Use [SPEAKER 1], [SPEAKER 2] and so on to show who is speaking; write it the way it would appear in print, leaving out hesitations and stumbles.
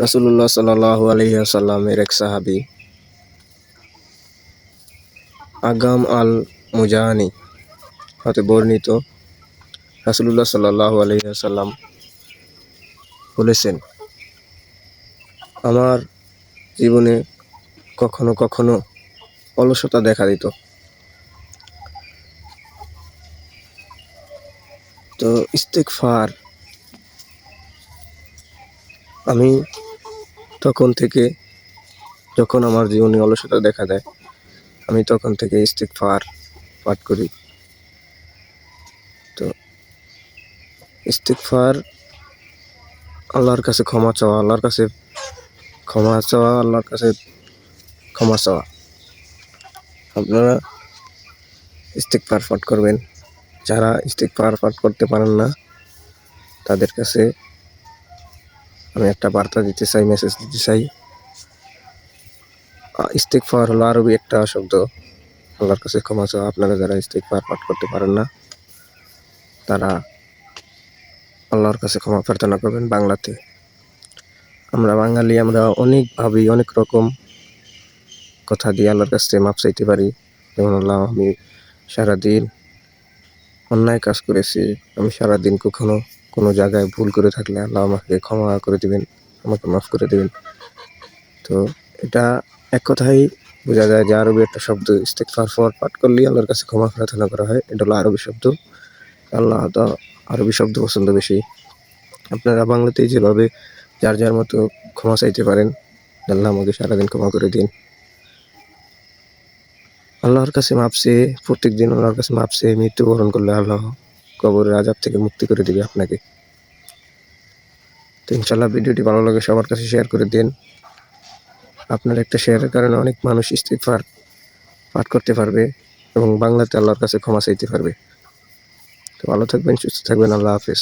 [SPEAKER 1] রাসূলুল্লাহ সাল্লাল্লাহু আলাইহি ওয়াসাল্লামের এক সাহাবী আগাম আল মুজাহানি হতে বর্ণিত, রাসূলুল্লাহ সাল্লাল্লাহু আলাইহি ওয়াসাল্লাম বলেছেন, আমার জীবনে কখনো কখনো অলসতা দেখা দিত। তো ইস্তেগফার আমি যখন আমার জীবনে অলসতা দেখা দেয়, আমি তখন থেকে ইস্তেগফার পাঠ করি। তো ইস্তেগফার আল্লাহর কাছে ক্ষমা চাওয়া, আল্লাহর কাছে ক্ষমা চাওয়া। আপনারা ইস্তেগফার পাঠ করবেন। যারা ইস্তেগফার পাঠ করতে পারেন না, তাদের কাছে আমি একটা বার্তা দিতে চাই, মেসেজ দিতে চাই। ইস্তেগফার হলো আরবি একটা শব্দ, আল্লাহর কাছে ক্ষমা চাওয়া। আপনারা যারা ইস্তেগফার পাঠ করতে পারেন না, তারা আল্লাহর কাছে ক্ষমা প্রার্থনা করবেন বাংলাতে। আমরা বাঙালি, আমরা অনেক রকম কথা দিয়ে আল্লাহর কাছে মাপ চাইতে পারি। যেমন, আল্লাহ, আমি সারাদিন অন্যায় কাজ করেছি, আমি সারাদিন কখনো কোনো জায়গায় ভুল করে থাকলে আল্লাহ আমাকে ক্ষমা করে দিবেন, আমাকে মাফ করে দেবেন। তো এটা এক কথাই বোঝা যায় যে আরবি একটা শব্দ। ইস্তেগফার পাঠ করলেই আল্লাহর কাছে ক্ষমা প্রার্থনা করা হয়। এটা হলো আরবি শব্দ। আল্লাহ তো আরবি শব্দ পছন্দ বেশি। আপনারা বাংলাতেই যেভাবে যার যার মতো ক্ষমা চাইতে পারেন, আল্লাহ আমাকে সারাদিন ক্ষমা করে দিন। আল্লাহর কাছে মাপ চেয়ে, প্রত্যেকদিন আল্লাহর কাছে মাপ চেয়ে মৃত্যুবরণ করলে আল্লাহ কবরের আযাব থেকে মুক্তি করে দিবে আপনাকে। তো ইনশাআল্লাহ ভিডিওটি ভালো লাগে সবার কাছে শেয়ার করে দিন। আপনার একটা শেয়ারের কারণে অনেক মানুষ ইস্তেগফার পাঠ করতে পারবে এবং বাংলাতে আল্লাহর কাছে ক্ষমা চাইতে পারবে। তো ভালো থাকবেন, সুস্থ থাকবেন। আল্লাহ হাফেজ।